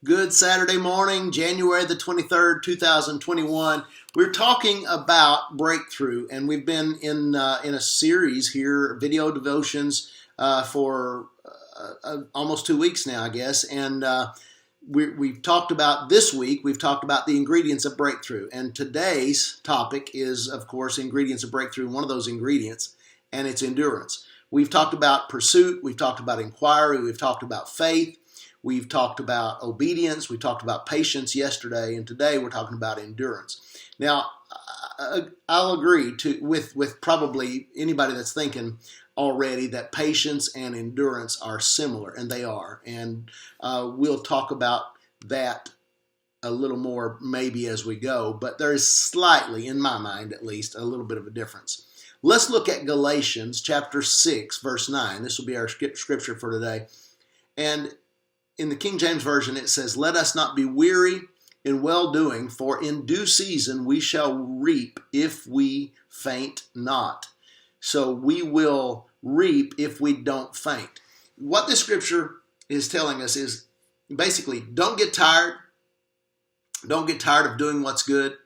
Good Saturday morning, January the 23rd, 2021. We're talking about breakthrough, and we've been in a series here, video devotions, for almost 2 weeks now, I guess. And we've talked about this week, we've talked about the ingredients of breakthrough. And today's topic is, of course, ingredients of breakthrough, one of those ingredients, and it's endurance. We've talked about pursuit, we've talked about inquiry, we've talked about faith. We've talked about obedience, we talked about patience yesterday, and today we're talking about endurance. Now, I'll agree with probably anybody that's thinking already that patience and endurance are similar, and they are. And we'll talk about that a little more maybe as we go, but there is slightly, in my mind at least, a little bit of a difference. Let's look at Galatians chapter 6, verse 9. This will be our scripture for today. And in the King James Version, it says, "Let us not be weary in well-doing, for in due season we shall reap if we faint not." So we will reap if we don't faint. What this scripture is telling us is basically, don't get tired. Don't get tired of doing what's good.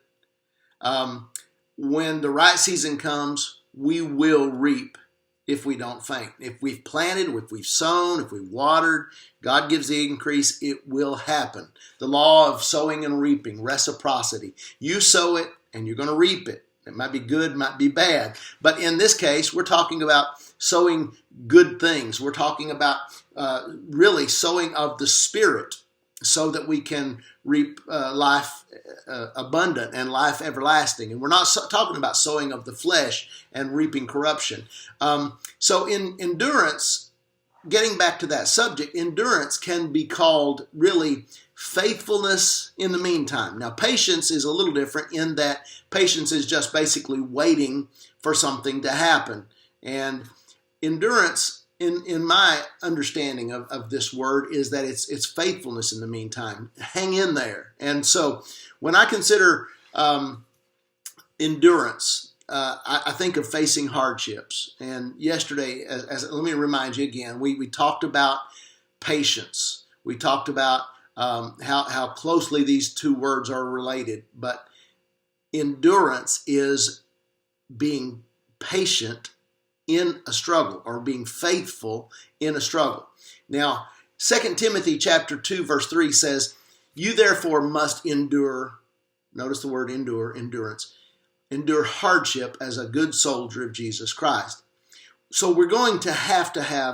When the right season comes, we will reap if we don't faint. If we've planted, if we've sown, if we've watered, God gives the increase, it will happen. The law of sowing and reaping, reciprocity. You sow it and you're going to reap it. It might be good, might be bad. But in this case, we're talking about sowing good things. We're talking about really sowing of the Spirit so that we can reap life abundant and life everlasting. And we're not talking about sowing of the flesh and reaping corruption. So in endurance, getting back to that subject, endurance can be called really faithfulness in the meantime. Now, patience is a little different in that patience is just basically waiting for something to happen. And endurance, in my understanding of this word, is that it's faithfulness in the meantime. Hang in there. And so when I consider endurance, I think of facing hardships. And yesterday, let me remind you again, we talked about patience. We talked about how closely these two words are related. But endurance is being patient in a struggle, or being faithful in a struggle. Now, 2 Timothy chapter 2, verse 3 says, "You therefore must endure," notice the word endure, endurance, "endure hardship as a good soldier of Jesus Christ." So we're going to have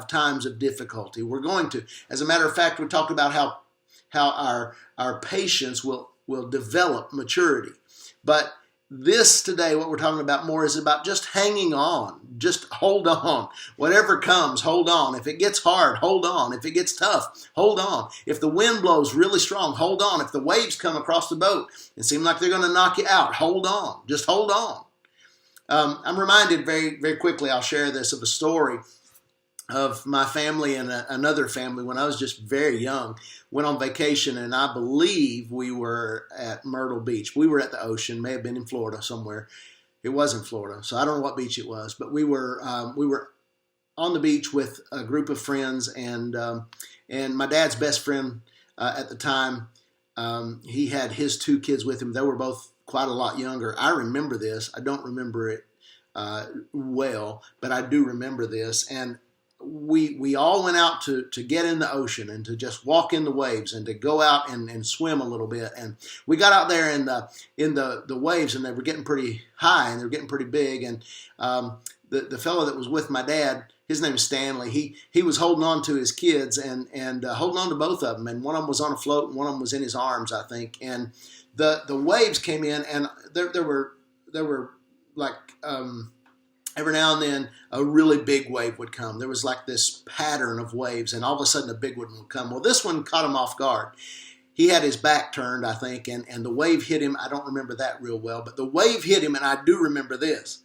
times of difficulty. We're going to, as a matter of fact, we talked about how our patience will develop maturity. But this today, what we're talking about more is about just hanging on. Just hold on. Whatever comes, hold on. If it gets hard, hold on. If it gets tough, hold on. If the wind blows really strong, hold on. If the waves come across the boat and seem like they're going to knock you out, hold on. Just hold on. I'm reminded very, very quickly, I'll share this, of a story of my family and another family when I was just very young. Went on vacation, and I believe we were at Myrtle Beach. We were at the ocean, may have been in Florida somewhere. It was in Florida, so I don't know what beach it was, but we were on the beach with a group of friends, and my dad's best friend at the time, he had his two kids with him. They were both quite a lot younger. I remember this. I don't remember it well, but I do remember this. And we all went out to get in the ocean and to just walk in the waves and to go out and swim a little bit. And we got out there in the waves, and they were getting pretty high and they were getting pretty big. And the fellow that was with my dad, his name is Stanley. He was holding on to his kids and holding on to both of them. And one of them was on a float and one of them was in his arms, I think. And the waves came in, and there were like every now and then a really big wave would come. There was like this pattern of waves, and all of a sudden a big one would come. Well, this one caught him off guard. He had his back turned, I think, and the wave hit him. I don't remember that real well, but the wave hit him, and I do remember this.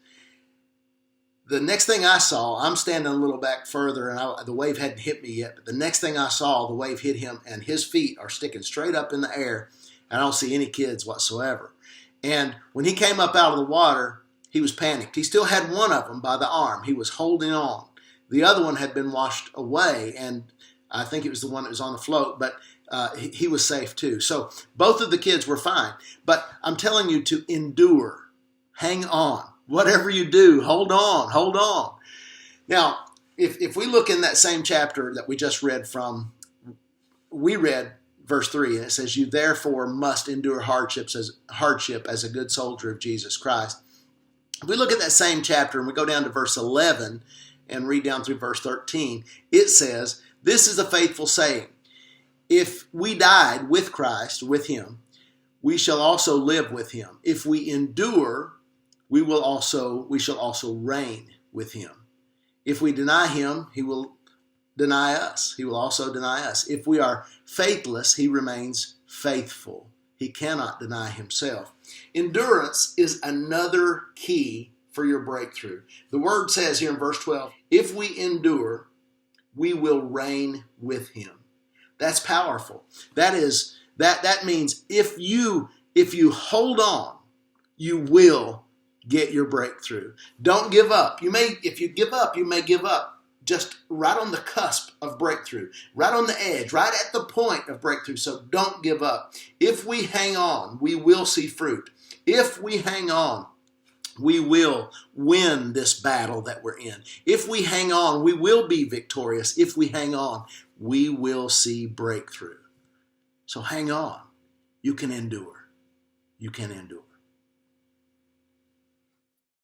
The next thing I saw, I'm standing a little back further, and the wave hadn't hit me yet, but the next thing I saw, the wave hit him, and his feet are sticking straight up in the air, and I don't see any kids whatsoever. And when he came up out of the water, he was panicked. He still had one of them by the arm. He was holding on. The other one had been washed away, and I think it was the one that was on the float, but he was safe too. So both of the kids were fine. But I'm telling you to endure. Hang on. Whatever you do, hold on, hold on. Now, if we look in that same chapter that we just read from, we read verse 3, and it says, you therefore must endure hardship as a good soldier of Jesus Christ. If we look at that same chapter and we go down to verse 11 and read down through verse 13, it says, this is a faithful saying. If we died with Christ, with him, we shall also live with him. If we endure, we shall also reign with him. If we deny him, he will deny us. He will also deny us. If we are faithless, he remains faithful. He cannot deny himself. Endurance is another key for your breakthrough. The word says here in verse 12, if we endure, we will reign with him. That's powerful. That means if you hold on, you will get your breakthrough. Don't give up. If you give up, you may give up just right on the cusp of breakthrough, right on the edge, right at the point of breakthrough. So don't give up. If we hang on, we will see fruit. If we hang on, we will win this battle that we're in. If we hang on, we will be victorious. If we hang on, we will see breakthrough. So hang on. You can endure. You can endure.